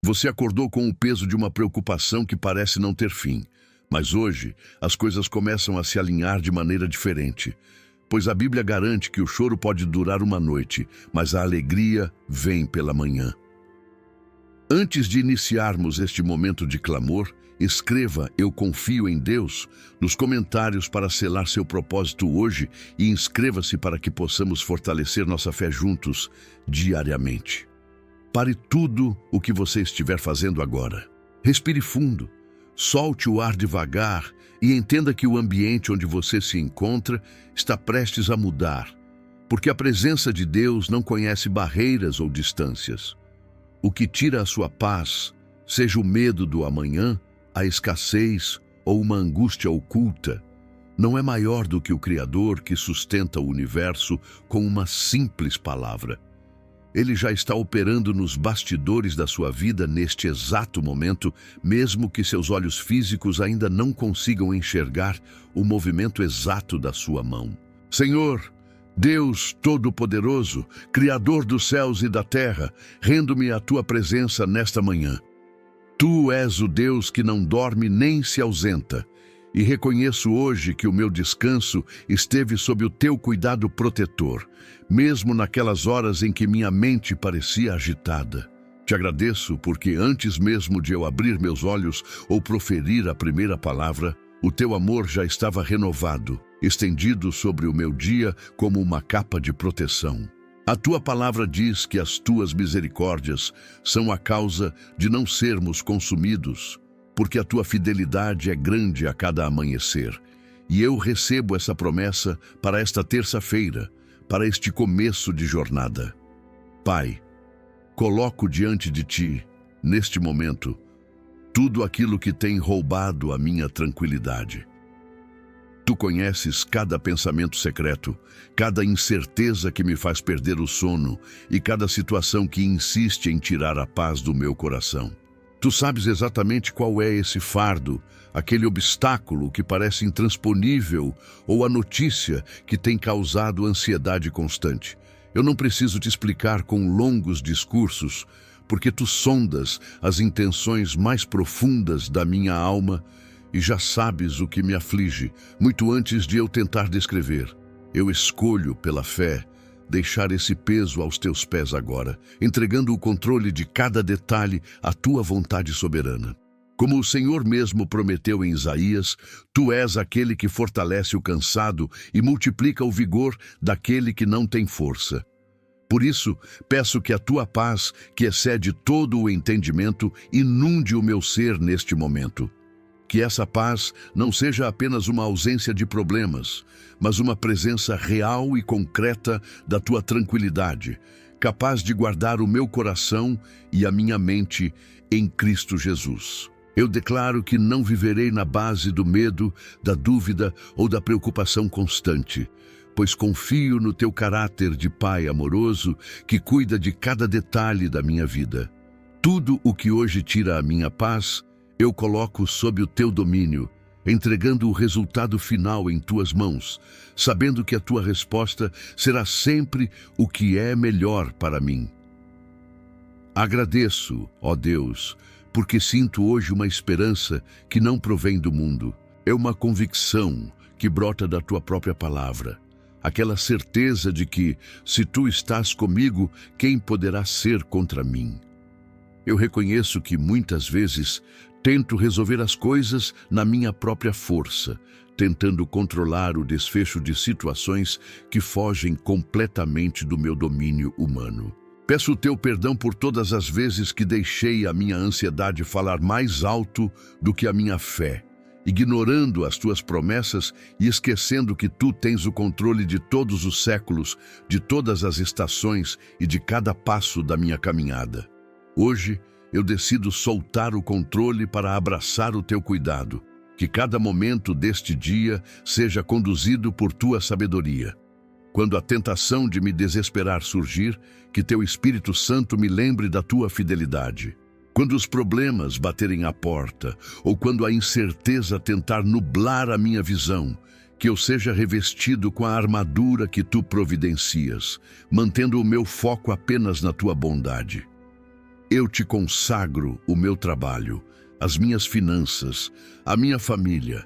Você acordou com o peso de uma preocupação que parece não ter fim, mas hoje as coisas começam a se alinhar de maneira diferente, pois a Bíblia garante que o choro pode durar uma noite, mas a alegria vem pela manhã. Antes de iniciarmos este momento de clamor, escreva "Eu confio em Deus" nos comentários para selar seu propósito hoje e inscreva-se para que possamos fortalecer nossa fé juntos diariamente. Pare tudo o que você estiver fazendo agora. Respire fundo, solte o ar devagar e entenda que o ambiente onde você se encontra está prestes a mudar, porque a presença de Deus não conhece barreiras ou distâncias. O que tira a sua paz, seja o medo do amanhã, a escassez ou uma angústia oculta, não é maior do que o Criador que sustenta o universo com uma simples palavra. Ele já está operando nos bastidores da sua vida neste exato momento, mesmo que seus olhos físicos ainda não consigam enxergar o movimento exato da sua mão. Senhor, Deus Todo-Poderoso, Criador dos céus e da terra, rendo-me à tua presença nesta manhã. Tu és o Deus que não dorme nem se ausenta, e reconheço hoje que o meu descanso esteve sob o teu cuidado protetor, mesmo naquelas horas em que minha mente parecia agitada. Te agradeço porque antes mesmo de eu abrir meus olhos ou proferir a primeira palavra, o teu amor já estava renovado, estendido sobre o meu dia como uma capa de proteção. A tua palavra diz que as tuas misericórdias são a causa de não sermos consumidos, porque a tua fidelidade é grande a cada amanhecer. E eu recebo essa promessa para esta terça-feira, para este começo de jornada. Pai, coloco diante de ti, neste momento, tudo aquilo que tem roubado a minha tranquilidade. Tu conheces cada pensamento secreto, cada incerteza que me faz perder o sono e cada situação que insiste em tirar a paz do meu coração. Tu sabes exatamente qual é esse fardo, aquele obstáculo que parece intransponível ou a notícia que tem causado ansiedade constante. Eu não preciso te explicar com longos discursos, porque tu sondas as intenções mais profundas da minha alma e já sabes o que me aflige, muito antes de eu tentar descrever. Eu escolho, pela fé, deixar esse peso aos teus pés agora, entregando o controle de cada detalhe à tua vontade soberana. Como o Senhor mesmo prometeu em Isaías, tu és aquele que fortalece o cansado e multiplica o vigor daquele que não tem força. Por isso, peço que a tua paz, que excede todo o entendimento, inunde o meu ser neste momento. Que essa paz não seja apenas uma ausência de problemas, mas uma presença real e concreta da tua tranquilidade, capaz de guardar o meu coração e a minha mente em Cristo Jesus. Eu declaro que não viverei na base do medo, da dúvida ou da preocupação constante, pois confio no teu caráter de Pai amoroso que cuida de cada detalhe da minha vida. Tudo o que hoje tira a minha paz, eu coloco sob o teu domínio, entregando o resultado final em tuas mãos, sabendo que a tua resposta será sempre o que é melhor para mim. Agradeço, ó Deus, porque sinto hoje uma esperança que não provém do mundo. É uma convicção que brota da tua própria palavra. Aquela certeza de que, se tu estás comigo, quem poderá ser contra mim? Eu reconheço que muitas vezes tento resolver as coisas na minha própria força, tentando controlar o desfecho de situações que fogem completamente do meu domínio humano. Peço o teu perdão por todas as vezes que deixei a minha ansiedade falar mais alto do que a minha fé, ignorando as tuas promessas e esquecendo que tu tens o controle de todos os séculos, de todas as estações e de cada passo da minha caminhada. Hoje, eu decido soltar o controle para abraçar o teu cuidado, que cada momento deste dia seja conduzido por tua sabedoria. Quando a tentação de me desesperar surgir, que teu Espírito Santo me lembre da tua fidelidade. Quando os problemas baterem à porta, ou quando a incerteza tentar nublar a minha visão, que eu seja revestido com a armadura que tu providencias, mantendo o meu foco apenas na tua bondade. Eu te consagro o meu trabalho, as minhas finanças, a minha família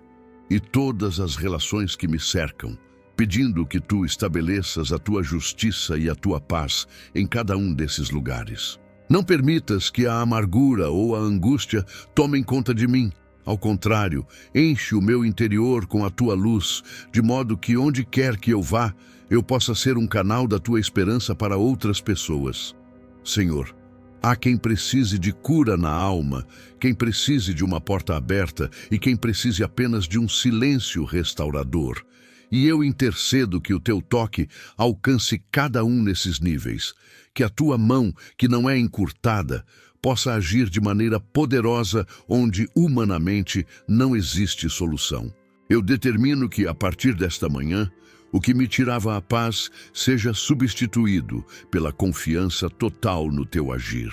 e todas as relações que me cercam, pedindo que tu estabeleças a tua justiça e a tua paz em cada um desses lugares. Não permitas que a amargura ou a angústia tomem conta de mim. Ao contrário, enche o meu interior com a tua luz, de modo que onde quer que eu vá, eu possa ser um canal da tua esperança para outras pessoas. Senhor, há quem precise de cura na alma, quem precise de uma porta aberta e quem precise apenas de um silêncio restaurador. E eu intercedo que o teu toque alcance cada um nesses níveis, que a tua mão, que não é encurtada, possa agir de maneira poderosa onde humanamente não existe solução. Eu determino que, a partir desta manhã, o que me tirava a paz seja substituído pela confiança total no teu agir.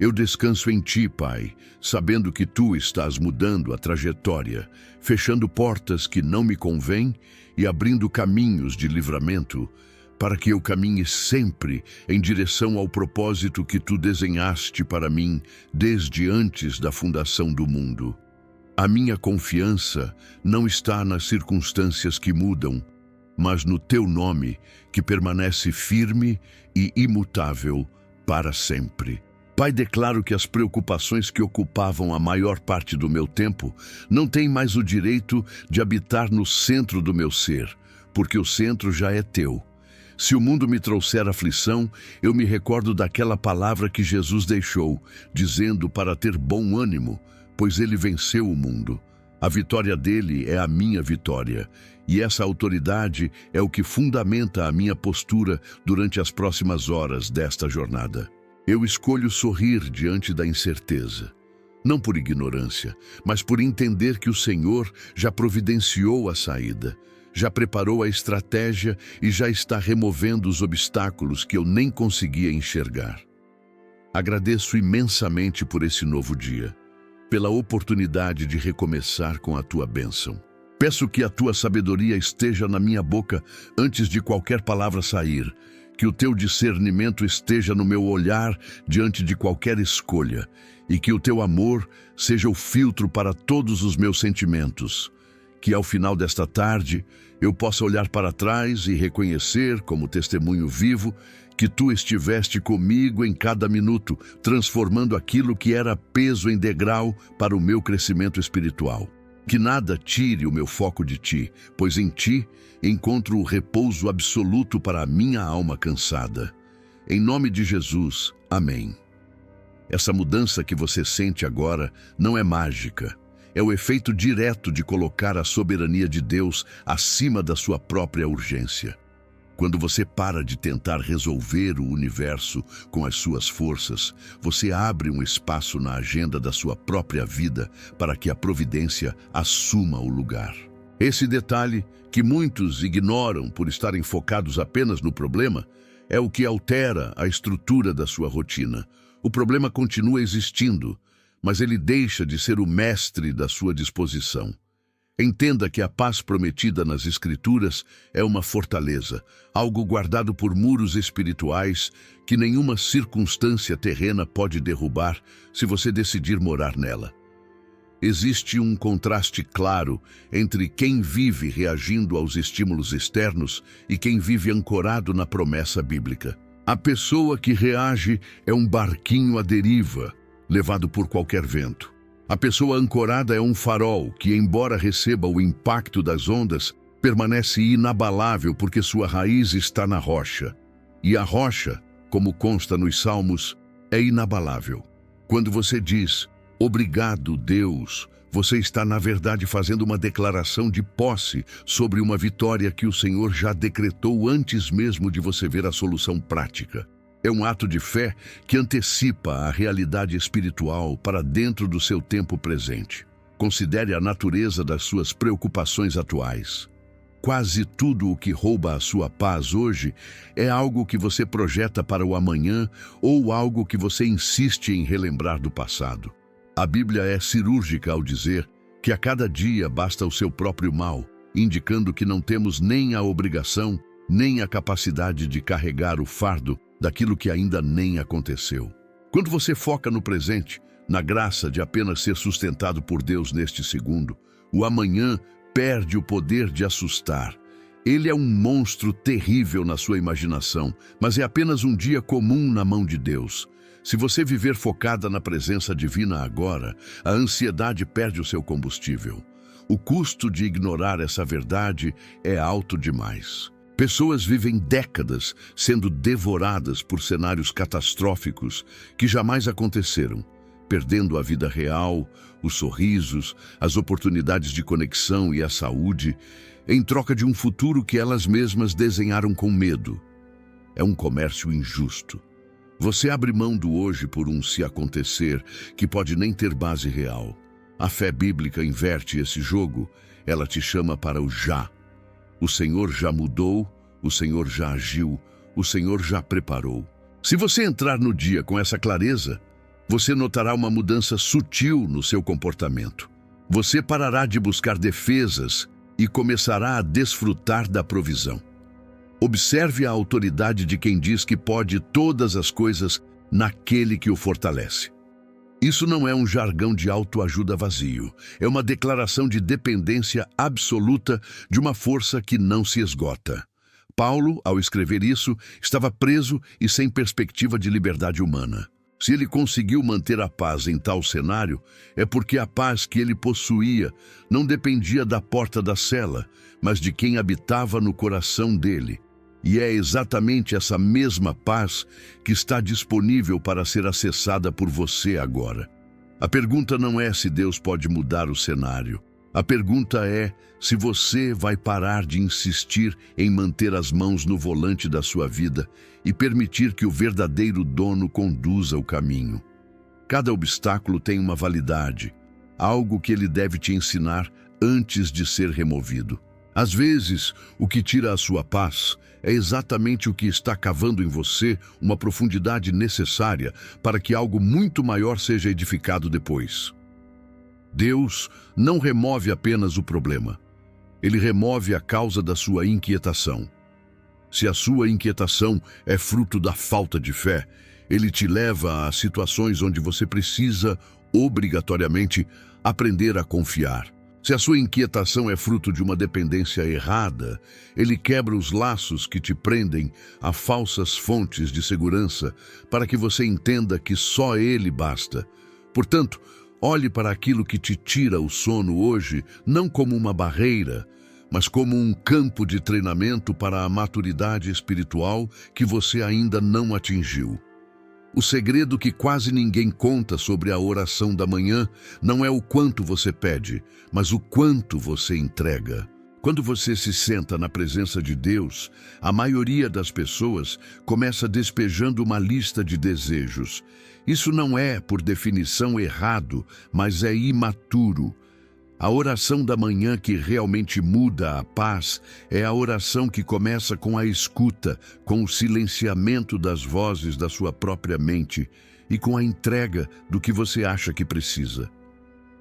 Eu descanso em ti, Pai, sabendo que tu estás mudando a trajetória, fechando portas que não me convêm e abrindo caminhos de livramento, para que eu caminhe sempre em direção ao propósito que tu desenhaste para mim desde antes da fundação do mundo. A minha confiança não está nas circunstâncias que mudam, mas no teu nome, que permanece firme e imutável para sempre. Pai, declaro que as preocupações que ocupavam a maior parte do meu tempo não têm mais o direito de habitar no centro do meu ser, porque o centro já é teu. Se o mundo me trouxer aflição, eu me recordo daquela palavra que Jesus deixou, dizendo para ter bom ânimo, pois ele venceu o mundo. A vitória dele é a minha vitória, e essa autoridade é o que fundamenta a minha postura durante as próximas horas desta jornada. Eu escolho sorrir diante da incerteza, não por ignorância, mas por entender que o Senhor já providenciou a saída, já preparou a estratégia e já está removendo os obstáculos que eu nem conseguia enxergar. Agradeço imensamente por esse novo dia, pela oportunidade de recomeçar com a tua bênção. Peço que a tua sabedoria esteja na minha boca antes de qualquer palavra sair, que o teu discernimento esteja no meu olhar diante de qualquer escolha e que o teu amor seja o filtro para todos os meus sentimentos. Que ao final desta tarde eu possa olhar para trás e reconhecer, como testemunho vivo, que tu estiveste comigo em cada minuto, transformando aquilo que era peso em degrau para o meu crescimento espiritual. Que nada tire o meu foco de ti, pois em ti encontro o repouso absoluto para a minha alma cansada. Em nome de Jesus, amém. Essa mudança que você sente agora não é mágica. É o efeito direto de colocar a soberania de Deus acima da sua própria urgência. Quando você para de tentar resolver o universo com as suas forças, você abre um espaço na agenda da sua própria vida para que a providência assuma o lugar. Esse detalhe, que muitos ignoram por estarem focados apenas no problema, é o que altera a estrutura da sua rotina. O problema continua existindo, mas ele deixa de ser o mestre da sua disposição. Entenda que a paz prometida nas Escrituras é uma fortaleza, algo guardado por muros espirituais que nenhuma circunstância terrena pode derrubar se você decidir morar nela. Existe um contraste claro entre quem vive reagindo aos estímulos externos e quem vive ancorado na promessa bíblica. A pessoa que reage é um barquinho à deriva, levado por qualquer vento. A pessoa ancorada é um farol que, embora receba o impacto das ondas, permanece inabalável porque sua raiz está na rocha. E a rocha, como consta nos Salmos, é inabalável. Quando você diz, "Obrigado, Deus", você está, na verdade, fazendo uma declaração de posse sobre uma vitória que o Senhor já decretou antes mesmo de você ver a solução prática. É um ato de fé que antecipa a realidade espiritual para dentro do seu tempo presente. Considere a natureza das suas preocupações atuais. Quase tudo o que rouba a sua paz hoje é algo que você projeta para o amanhã ou algo que você insiste em relembrar do passado. A Bíblia é cirúrgica ao dizer que a cada dia basta o seu próprio mal, indicando que não temos nem a obrigação, nem a capacidade de carregar o fardo daquilo que ainda nem aconteceu. Quando você foca no presente, na graça de apenas ser sustentado por Deus neste segundo, o amanhã perde o poder de assustar. Ele é um monstro terrível na sua imaginação, mas é apenas um dia comum na mão de Deus. Se você viver focada na presença divina agora, a ansiedade perde o seu combustível. O custo de ignorar essa verdade é alto demais. Pessoas vivem décadas sendo devoradas por cenários catastróficos que jamais aconteceram, perdendo a vida real, os sorrisos, as oportunidades de conexão e a saúde, em troca de um futuro que elas mesmas desenharam com medo. É um comércio injusto. Você abre mão do hoje por um se acontecer que pode nem ter base real. A fé bíblica inverte esse jogo, ela te chama para o já. O Senhor já mudou, o Senhor já agiu, o Senhor já preparou. Se você entrar no dia com essa clareza, você notará uma mudança sutil no seu comportamento. Você parará de buscar defesas e começará a desfrutar da provisão. Observe a autoridade de quem diz que pode todas as coisas naquele que o fortalece. Isso não é um jargão de autoajuda vazio, é uma declaração de dependência absoluta de uma força que não se esgota. Paulo, ao escrever isso, estava preso e sem perspectiva de liberdade humana. Se ele conseguiu manter a paz em tal cenário, é porque a paz que ele possuía não dependia da porta da cela, mas de quem habitava no coração dele. E é exatamente essa mesma paz que está disponível para ser acessada por você agora. A pergunta não é se Deus pode mudar o cenário. A pergunta é se você vai parar de insistir em manter as mãos no volante da sua vida e permitir que o verdadeiro dono conduza o caminho. Cada obstáculo tem uma validade, algo que ele deve te ensinar antes de ser removido. Às vezes, o que tira a sua paz é exatamente o que está cavando em você uma profundidade necessária para que algo muito maior seja edificado depois. Deus não remove apenas o problema. Ele remove a causa da sua inquietação. Se a sua inquietação é fruto da falta de fé, ele te leva a situações onde você precisa, obrigatoriamente, aprender a confiar. Se a sua inquietação é fruto de uma dependência errada, ele quebra os laços que te prendem a falsas fontes de segurança para que você entenda que só ele basta. Portanto, olhe para aquilo que te tira o sono hoje não como uma barreira, mas como um campo de treinamento para a maturidade espiritual que você ainda não atingiu. O segredo que quase ninguém conta sobre a oração da manhã não é o quanto você pede, mas o quanto você entrega. Quando você se senta na presença de Deus, a maioria das pessoas começa despejando uma lista de desejos. Isso não é, por definição, errado, mas é imaturo. A oração da manhã que realmente muda a paz é a oração que começa com a escuta, com o silenciamento das vozes da sua própria mente e com a entrega do que você acha que precisa.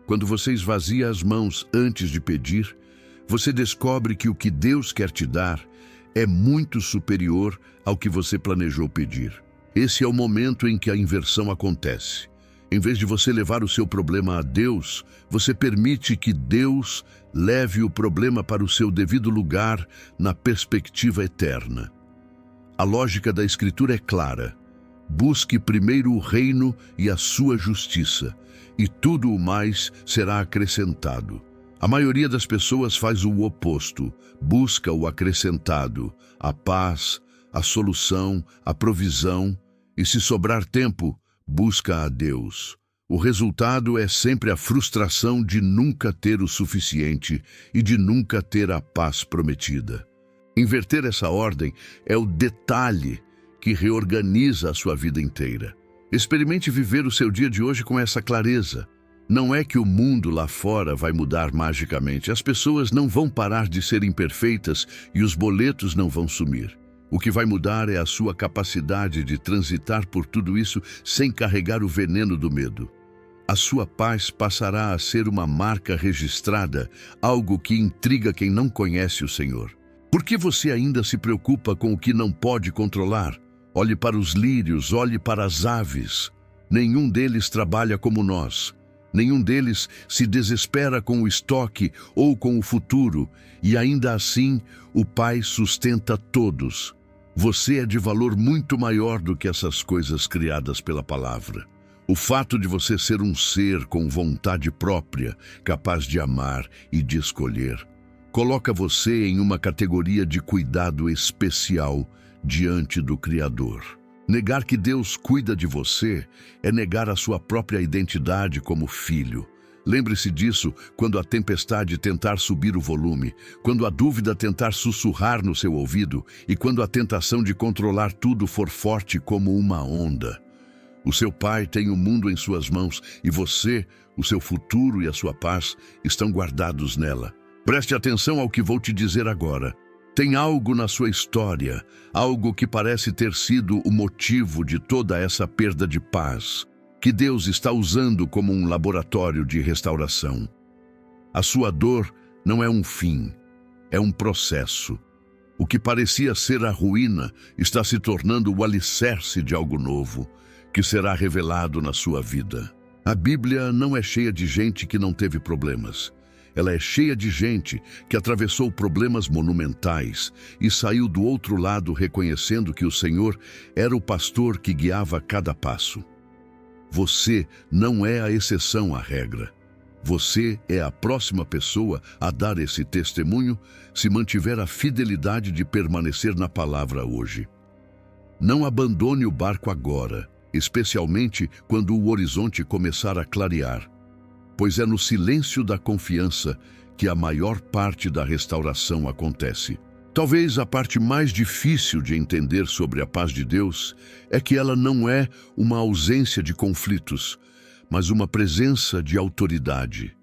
Quando você esvazia as mãos antes de pedir, você descobre que o que Deus quer te dar é muito superior ao que você planejou pedir. Esse é o momento em que a inversão acontece. Em vez de você levar o seu problema a Deus, você permite que Deus leve o problema para o seu devido lugar na perspectiva eterna. A lógica da Escritura é clara. Busque primeiro o reino e a sua justiça, e tudo o mais será acrescentado. A maioria das pessoas faz o oposto, busca o acrescentado, a paz, a solução, a provisão, e se sobrar tempo, busca a Deus. O resultado é sempre a frustração de nunca ter o suficiente e de nunca ter a paz prometida. Inverter essa ordem é o detalhe que reorganiza a sua vida inteira. Experimente viver o seu dia de hoje com essa clareza. Não é que o mundo lá fora vai mudar magicamente. As pessoas não vão parar de ser imperfeitas e os boletos não vão sumir. O que vai mudar é a sua capacidade de transitar por tudo isso sem carregar o veneno do medo. A sua paz passará a ser uma marca registrada, algo que intriga quem não conhece o Senhor. Por que você ainda se preocupa com o que não pode controlar? Olhe para os lírios, olhe para as aves. Nenhum deles trabalha como nós. Nenhum deles se desespera com o estoque ou com o futuro, e ainda assim o Pai sustenta todos. Você é de valor muito maior do que essas coisas criadas pela palavra. O fato de você ser um ser com vontade própria, capaz de amar e de escolher, coloca você em uma categoria de cuidado especial diante do Criador. Negar que Deus cuida de você é negar a sua própria identidade como filho. Lembre-se disso quando a tempestade tentar subir o volume, quando a dúvida tentar sussurrar no seu ouvido e quando a tentação de controlar tudo for forte como uma onda. O seu Pai tem o mundo em suas mãos e você, o seu futuro e a sua paz estão guardados nela. Preste atenção ao que vou te dizer agora. Tem algo na sua história, algo que parece ter sido o motivo de toda essa perda de paz, que Deus está usando como um laboratório de restauração. A sua dor não é um fim, é um processo. O que parecia ser a ruína está se tornando o alicerce de algo novo, que será revelado na sua vida. A Bíblia não é cheia de gente que não teve problemas. Ela é cheia de gente que atravessou problemas monumentais e saiu do outro lado reconhecendo que o Senhor era o pastor que guiava cada passo. Você não é a exceção à regra. Você é a próxima pessoa a dar esse testemunho se mantiver a fidelidade de permanecer na palavra hoje. Não abandone o barco agora, especialmente quando o horizonte começar a clarear, pois é no silêncio da confiança que a maior parte da restauração acontece. Talvez a parte mais difícil de entender sobre a paz de Deus é que ela não é uma ausência de conflitos, mas uma presença de autoridade.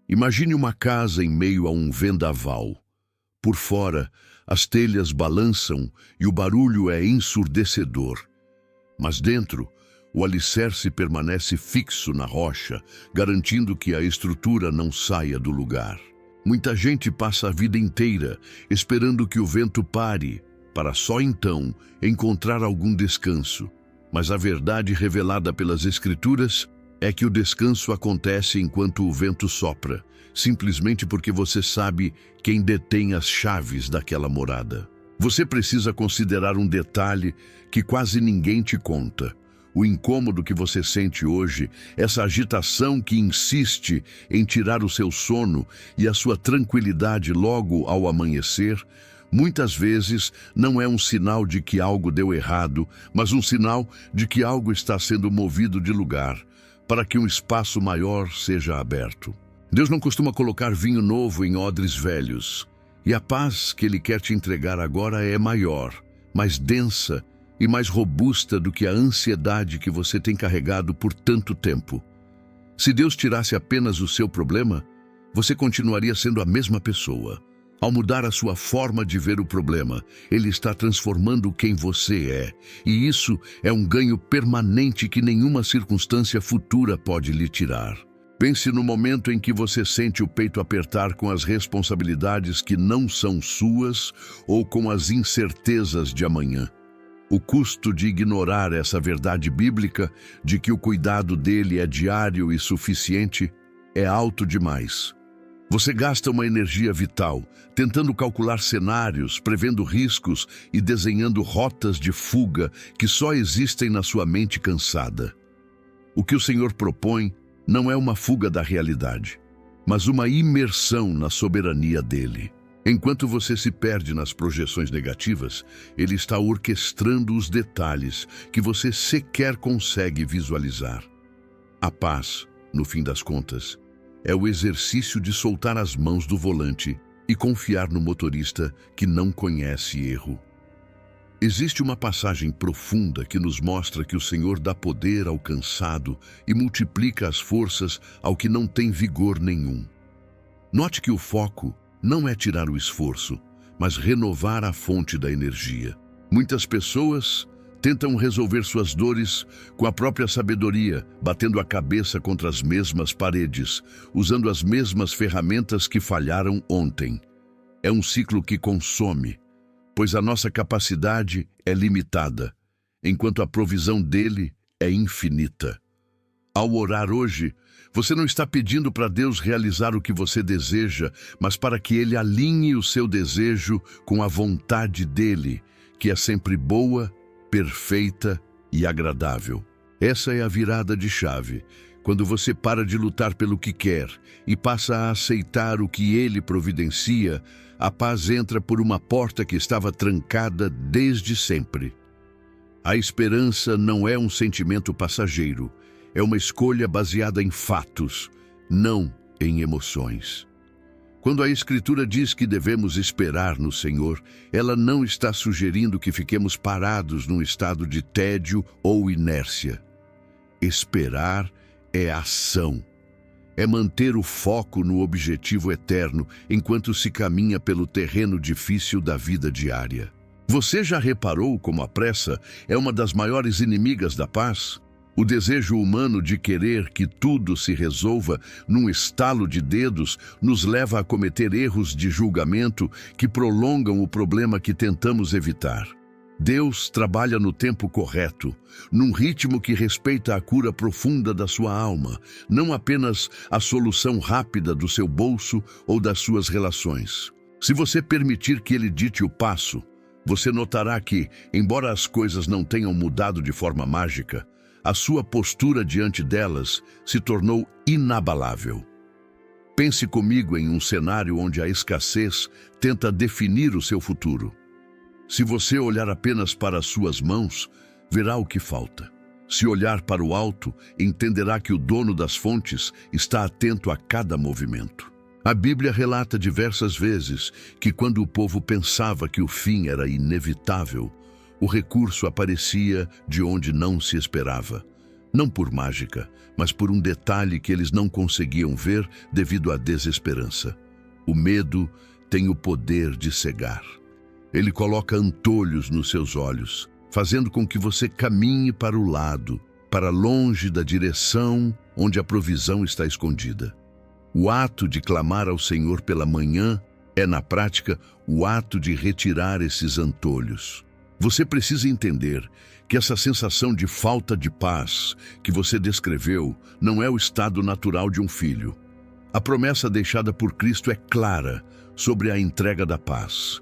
Imagine uma casa em meio a um vendaval. Por fora, as telhas balançam e o barulho é ensurdecedor. Mas dentro, o alicerce permanece fixo na rocha, garantindo que a estrutura não saia do lugar. Muita gente passa a vida inteira esperando que o vento pare, para só então encontrar algum descanso. Mas a verdade revelada pelas Escrituras é que o descanso acontece enquanto o vento sopra, simplesmente porque você sabe quem detém as chaves daquela morada. Você precisa considerar um detalhe que quase ninguém te conta. O incômodo que você sente hoje, essa agitação que insiste em tirar o seu sono e a sua tranquilidade logo ao amanhecer, muitas vezes não é um sinal de que algo deu errado, mas um sinal de que algo está sendo movido de lugar, para que um espaço maior seja aberto. Deus não costuma colocar vinho novo em odres velhos, e a paz que Ele quer te entregar agora é maior, mais densa e mais robusta do que a ansiedade que você tem carregado por tanto tempo. Se Deus tirasse apenas o seu problema, você continuaria sendo a mesma pessoa. Ao mudar a sua forma de ver o problema, Ele está transformando quem você é, e isso é um ganho permanente que nenhuma circunstância futura pode lhe tirar. Pense no momento em que você sente o peito apertar com as responsabilidades que não são suas ou com as incertezas de amanhã. O custo de ignorar essa verdade bíblica de que o cuidado dele é diário e suficiente é alto demais. Você gasta uma energia vital, tentando calcular cenários, prevendo riscos e desenhando rotas de fuga que só existem na sua mente cansada. O que o Senhor propõe não é uma fuga da realidade, mas uma imersão na soberania dele. Enquanto você se perde nas projeções negativas, Ele está orquestrando os detalhes que você sequer consegue visualizar. A paz, no fim das contas, é o exercício de soltar as mãos do volante e confiar no motorista que não conhece erro. Existe uma passagem profunda que nos mostra que o Senhor dá poder ao cansado e multiplica as forças ao que não tem vigor nenhum. Note que o foco não é tirar o esforço, mas renovar a fonte da energia. Muitas pessoas tentam resolver suas dores com a própria sabedoria, batendo a cabeça contra as mesmas paredes, usando as mesmas ferramentas que falharam ontem. É um ciclo que consome, pois a nossa capacidade é limitada, enquanto a provisão dele é infinita. Ao orar hoje, você não está pedindo para Deus realizar o que você deseja, mas para que Ele alinhe o seu desejo com a vontade dEle, que é sempre boa, perfeita e agradável. Essa é a virada de chave. Quando você para de lutar pelo que quer e passa a aceitar o que Ele providencia, a paz entra por uma porta que estava trancada desde sempre. A esperança não é um sentimento passageiro, é uma escolha baseada em fatos, não em emoções. Quando a Escritura diz que devemos esperar no Senhor, ela não está sugerindo que fiquemos parados num estado de tédio ou inércia. Esperar é ação. É manter o foco no objetivo eterno enquanto se caminha pelo terreno difícil da vida diária. Você já reparou como a pressa é uma das maiores inimigas da paz? O desejo humano de querer que tudo se resolva num estalo de dedos nos leva a cometer erros de julgamento que prolongam o problema que tentamos evitar. Deus trabalha no tempo correto, num ritmo que respeita a cura profunda da sua alma, não apenas a solução rápida do seu bolso ou das suas relações. Se você permitir que Ele dite o passo, você notará que, embora as coisas não tenham mudado de forma mágica, a sua postura diante delas se tornou inabalável. Pense comigo em um cenário onde a escassez tenta definir o seu futuro. Se você olhar apenas para as suas mãos, verá o que falta. Se olhar para o alto, entenderá que o dono das fontes está atento a cada movimento. A Bíblia relata diversas vezes que quando o povo pensava que o fim era inevitável, o recurso aparecia de onde não se esperava. Não por mágica, mas por um detalhe que eles não conseguiam ver devido à desesperança. O medo tem o poder de cegar. Ele coloca antolhos nos seus olhos, fazendo com que você caminhe para o lado, para longe da direção onde a provisão está escondida. O ato de clamar ao Senhor pela manhã é, na prática, o ato de retirar esses antolhos. Você precisa entender que essa sensação de falta de paz que você descreveu não é o estado natural de um filho. A promessa deixada por Cristo é clara sobre a entrega da paz.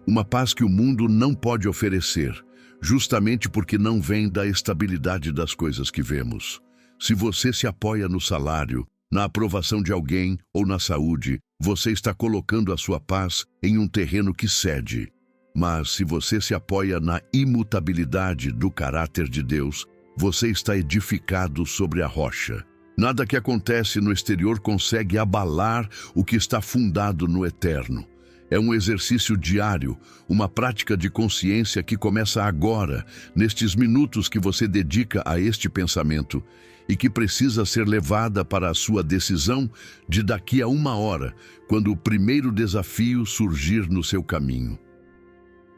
Uma paz que o mundo não pode oferecer, justamente porque não vem da estabilidade das coisas que vemos. Se você se apoia no salário, na aprovação de alguém ou na saúde, você está colocando a sua paz em um terreno que cede. Mas se você se apoia na imutabilidade do caráter de Deus, você está edificado sobre a rocha. Nada que acontece no exterior consegue abalar o que está fundado no eterno. É um exercício diário, uma prática de consciência que começa agora, nestes minutos que você dedica a este pensamento, e que precisa ser levada para a sua decisão de daqui a 1 hora, quando o primeiro desafio surgir no seu caminho.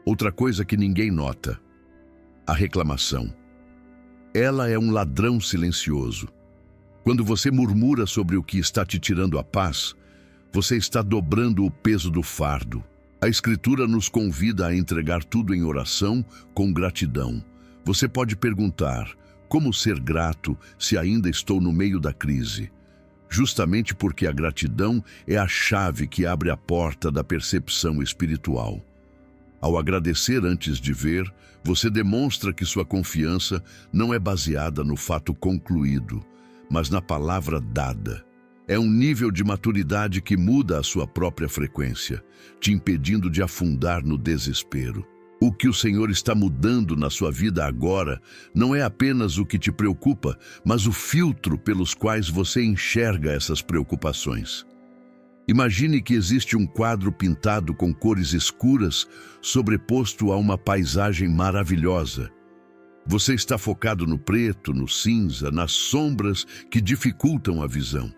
Outra coisa que ninguém nota: a reclamação. Ela é um ladrão silencioso. Quando você murmura sobre o que está te tirando a paz, você está dobrando o peso do fardo. A Escritura nos convida a entregar tudo em oração com gratidão. Você pode perguntar: como ser grato se ainda estou no meio da crise? Justamente porque a gratidão é a chave que abre a porta da percepção espiritual. Ao agradecer antes de ver, você demonstra que sua confiança não é baseada no fato concluído, mas na palavra dada. É um nível de maturidade que muda a sua própria frequência, te impedindo de afundar no desespero. O que o Senhor está mudando na sua vida agora não é apenas o que te preocupa, mas o filtro pelos quais você enxerga essas preocupações. Imagine que existe um quadro pintado com cores escuras sobreposto a uma paisagem maravilhosa. Você está focado no preto, no cinza, nas sombras que dificultam a visão.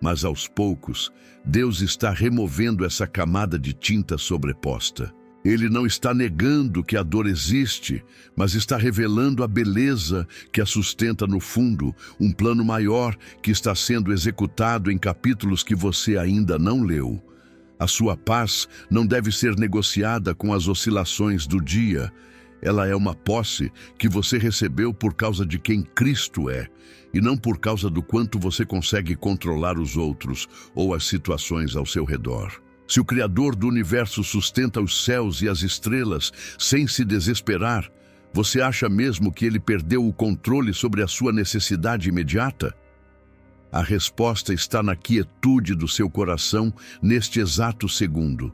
Mas aos poucos, Deus está removendo essa camada de tinta sobreposta. Ele não está negando que a dor existe, mas está revelando a beleza que a sustenta no fundo, um plano maior que está sendo executado em capítulos que você ainda não leu. A sua paz não deve ser negociada com as oscilações do dia. Ela é uma posse que você recebeu por causa de quem Cristo é, e não por causa do quanto você consegue controlar os outros ou as situações ao seu redor. Se o Criador do universo sustenta os céus e as estrelas sem se desesperar, você acha mesmo que ele perdeu o controle sobre a sua necessidade imediata? A resposta está na quietude do seu coração neste exato segundo.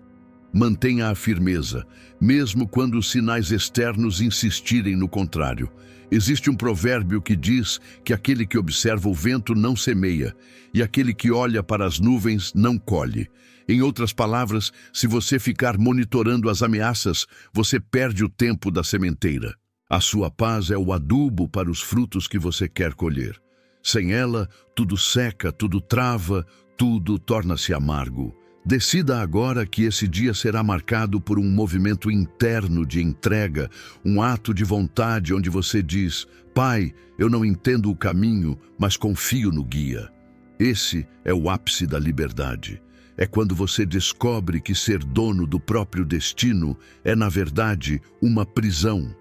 Mantenha a firmeza, mesmo quando os sinais externos insistirem no contrário. Existe um provérbio que diz que aquele que observa o vento não semeia, e aquele que olha para as nuvens não colhe. Em outras palavras, se você ficar monitorando as ameaças, você perde o tempo da sementeira. A sua paz é o adubo para os frutos que você quer colher. Sem ela, tudo seca, tudo trava, tudo torna-se amargo. Decida agora que esse dia será marcado por um movimento interno de entrega, um ato de vontade onde você diz: Pai, eu não entendo o caminho, mas confio no guia. Esse é o ápice da liberdade. É quando você descobre que ser dono do próprio destino é, na verdade, uma prisão,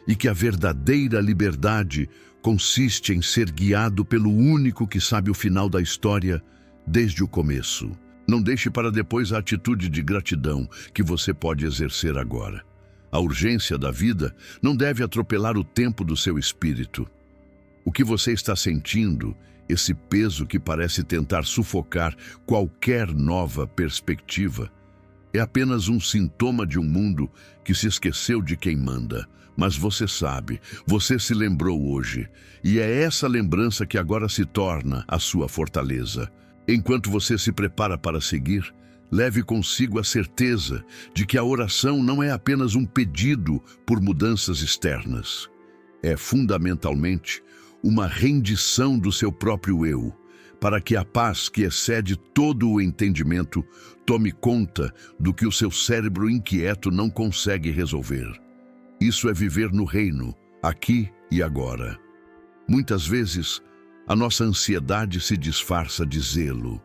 e que a verdadeira liberdade consiste em ser guiado pelo único que sabe o final da história desde o começo. Não deixe para depois a atitude de gratidão que você pode exercer agora. A urgência da vida não deve atropelar o tempo do seu espírito. O que você está sentindo, esse peso que parece tentar sufocar qualquer nova perspectiva, é apenas um sintoma de um mundo que se esqueceu de quem manda. Mas você sabe, você se lembrou hoje, e é essa lembrança que agora se torna a sua fortaleza. Enquanto você se prepara para seguir, leve consigo a certeza de que a oração não é apenas um pedido por mudanças externas. É fundamentalmente uma rendição do seu próprio eu, para que a paz que excede todo o entendimento tome conta do que o seu cérebro inquieto não consegue resolver. Isso é viver no reino, aqui e agora. Muitas vezes, a nossa ansiedade se disfarça de zelo.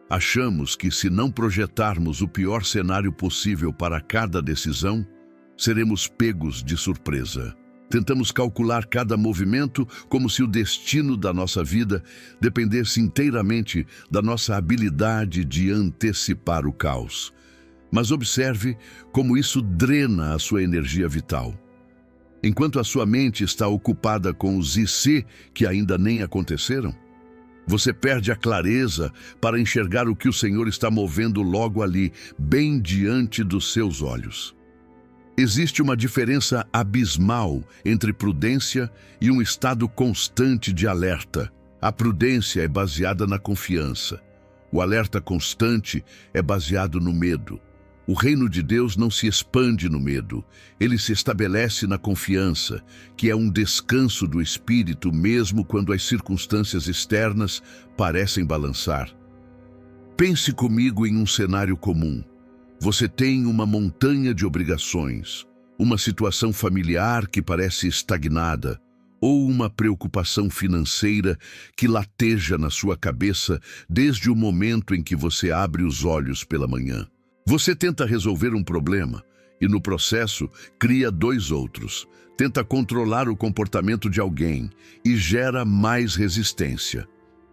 Achamos que se não projetarmos o pior cenário possível para cada decisão, seremos pegos de surpresa. Tentamos calcular cada movimento como se o destino da nossa vida dependesse inteiramente da nossa habilidade de antecipar o caos. Mas observe como isso drena a sua energia vital. Enquanto a sua mente está ocupada com os e se que ainda nem aconteceram, você perde a clareza para enxergar o que o Senhor está movendo logo ali, bem diante dos seus olhos. Existe uma diferença abismal entre prudência e um estado constante de alerta. A prudência é baseada na confiança. O alerta constante é baseado no medo. O reino de Deus não se expande no medo, ele se estabelece na confiança, que é um descanso do espírito mesmo quando as circunstâncias externas parecem balançar. Pense comigo em um cenário comum. Você tem uma montanha de obrigações, uma situação familiar que parece estagnada, ou uma preocupação financeira que lateja na sua cabeça desde o momento em que você abre os olhos pela manhã. Você tenta resolver um problema e, no processo, cria dois outros. Tenta controlar o comportamento de alguém e gera mais resistência.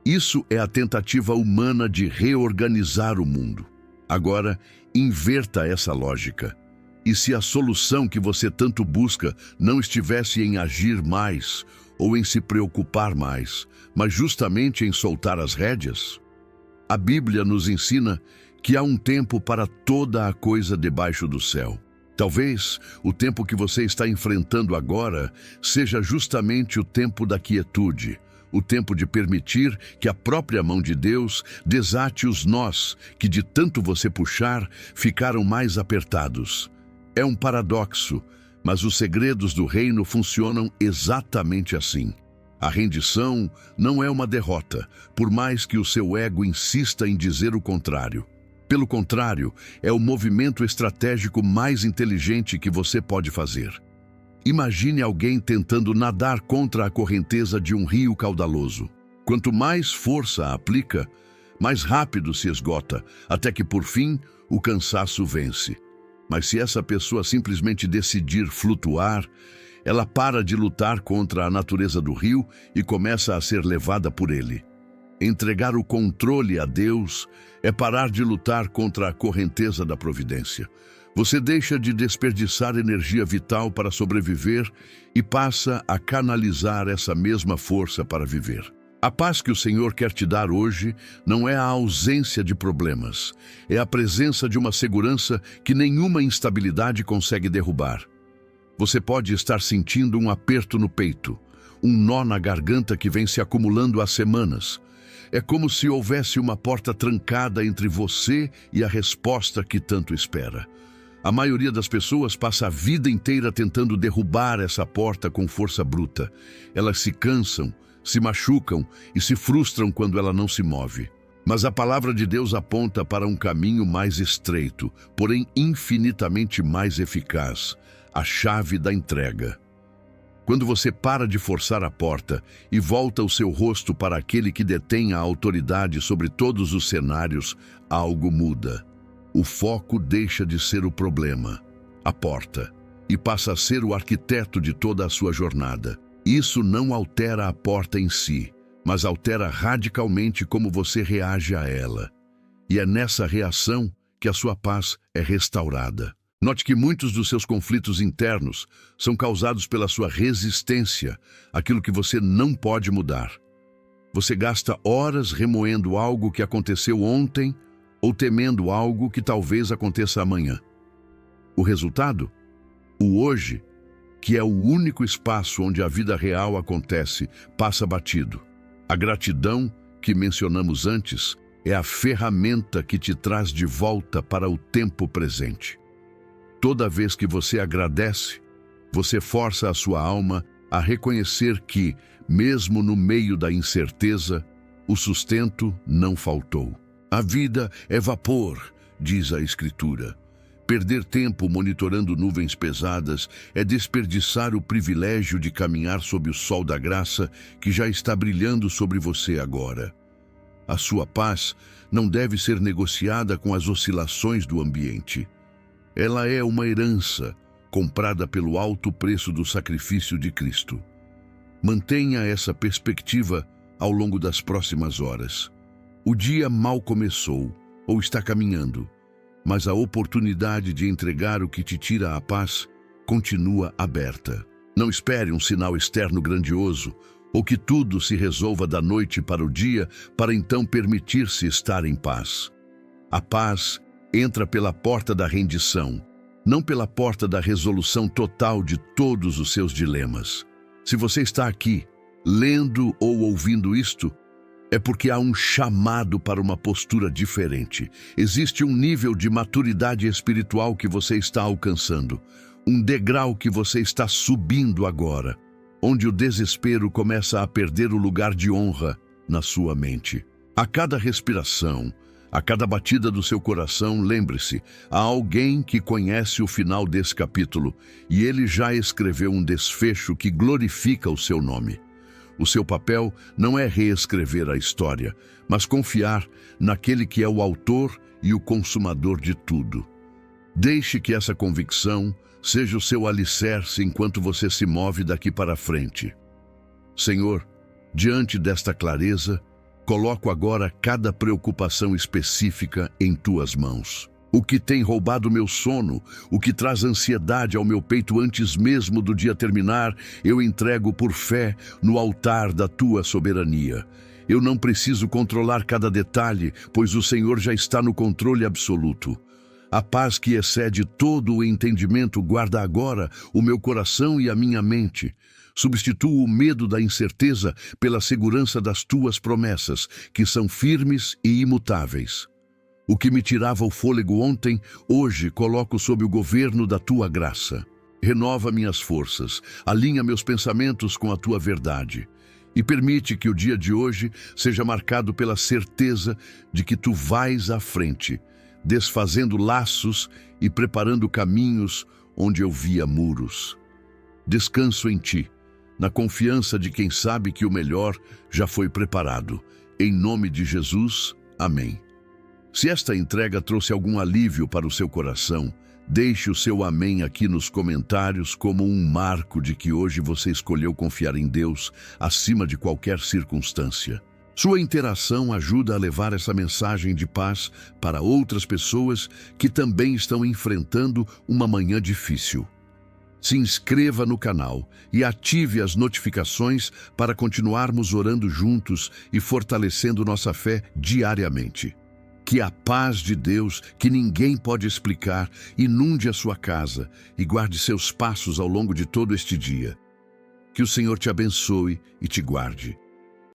Isso é a tentativa humana de reorganizar o mundo. Agora, inverta essa lógica. E se a solução que você tanto busca não estivesse em agir mais ou em se preocupar mais, mas justamente em soltar as rédeas? A Bíblia nos ensina que há um tempo para toda a coisa debaixo do céu. Talvez o tempo que você está enfrentando agora seja justamente o tempo da quietude, o tempo de permitir que a própria mão de Deus desate os nós que, de tanto você puxar, ficaram mais apertados. É um paradoxo, mas os segredos do reino funcionam exatamente assim. A rendição não é uma derrota, por mais que o seu ego insista em dizer o contrário. Pelo contrário, é o movimento estratégico mais inteligente que você pode fazer. Imagine alguém tentando nadar contra a correnteza de um rio caudaloso. Quanto mais força aplica, mais rápido se esgota, até que, por fim, o cansaço vence. Mas se essa pessoa simplesmente decidir flutuar, ela para de lutar contra a natureza do rio e começa a ser levada por ele. Entregar o controle a Deus é parar de lutar contra a correnteza da providência. Você deixa de desperdiçar energia vital para sobreviver e passa a canalizar essa mesma força para viver. A paz que o Senhor quer te dar hoje não é a ausência de problemas, é a presença de uma segurança que nenhuma instabilidade consegue derrubar. Você pode estar sentindo um aperto no peito, um nó na garganta que vem se acumulando há semanas. É como se houvesse uma porta trancada entre você e a resposta que tanto espera. A maioria das pessoas passa a vida inteira tentando derrubar essa porta com força bruta. Elas se cansam, se machucam e se frustram quando ela não se move. Mas a palavra de Deus aponta para um caminho mais estreito, porém infinitamente mais eficaz, a chave da entrega. Quando você para de forçar a porta e volta o seu rosto para aquele que detém a autoridade sobre todos os cenários, algo muda. O foco deixa de ser o problema, a porta, e passa a ser o arquiteto de toda a sua jornada. Isso não altera a porta em si, mas altera radicalmente como você reage a ela. E é nessa reação que a sua paz é restaurada. Note que muitos dos seus conflitos internos são causados pela sua resistência àquilo que você não pode mudar. Você gasta horas remoendo algo que aconteceu ontem ou temendo algo que talvez aconteça amanhã. O resultado? O hoje, que é o único espaço onde a vida real acontece, passa batido. A gratidão, que mencionamos antes, é a ferramenta que te traz de volta para o tempo presente. Toda vez que você agradece, você força a sua alma a reconhecer que, mesmo no meio da incerteza, o sustento não faltou. A vida é vapor, diz a Escritura. Perder tempo monitorando nuvens pesadas é desperdiçar o privilégio de caminhar sob o sol da graça que já está brilhando sobre você agora. A sua paz não deve ser negociada com as oscilações do ambiente. Ela é uma herança comprada pelo alto preço do sacrifício de Cristo. Mantenha essa perspectiva ao longo das próximas horas. O dia mal começou ou está caminhando, mas a oportunidade de entregar o que te tira a paz continua aberta. Não espere um sinal externo grandioso ou que tudo se resolva da noite para o dia para então permitir-se estar em paz. A paz entra pela porta da rendição, não pela porta da resolução total de todos os seus dilemas. Se você está aqui, lendo ou ouvindo isto, é porque há um chamado para uma postura diferente. Existe um nível de maturidade espiritual que você está alcançando, um degrau que você está subindo agora, onde o desespero começa a perder o lugar de honra na sua mente. A cada respiração, a cada batida do seu coração, lembre-se, há alguém que conhece o final desse capítulo e ele já escreveu um desfecho que glorifica o seu nome. O seu papel não é reescrever a história, mas confiar naquele que é o autor e o consumador de tudo. Deixe que essa convicção seja o seu alicerce enquanto você se move daqui para frente. Senhor, diante desta clareza, coloco agora cada preocupação específica em tuas mãos. O que tem roubado meu sono, o que traz ansiedade ao meu peito antes mesmo do dia terminar, eu entrego por fé no altar da tua soberania. Eu não preciso controlar cada detalhe, pois o Senhor já está no controle absoluto. A paz que excede todo o entendimento guarda agora o meu coração e a minha mente. Substituo o medo da incerteza pela segurança das tuas promessas, que são firmes e imutáveis. O que me tirava o fôlego ontem, hoje coloco sob o governo da tua graça. Renova minhas forças, alinha meus pensamentos com a tua verdade e permite que o dia de hoje seja marcado pela certeza de que tu vais à frente, desfazendo laços e preparando caminhos onde eu via muros. Descanso em ti, na confiança de quem sabe que o melhor já foi preparado. Em nome de Jesus, amém. Se esta entrega trouxe algum alívio para o seu coração, Deixe o seu amém aqui nos comentários como um marco de que hoje você escolheu confiar em Deus acima de qualquer circunstância. Sua interação ajuda a levar essa mensagem de paz para outras pessoas que também estão enfrentando uma manhã difícil. Se inscreva no canal e ative as notificações para continuarmos orando juntos e fortalecendo nossa fé diariamente. Que a paz de Deus, que ninguém pode explicar, inunde a sua casa e guarde seus passos ao longo de todo este dia. Que o Senhor te abençoe e te guarde.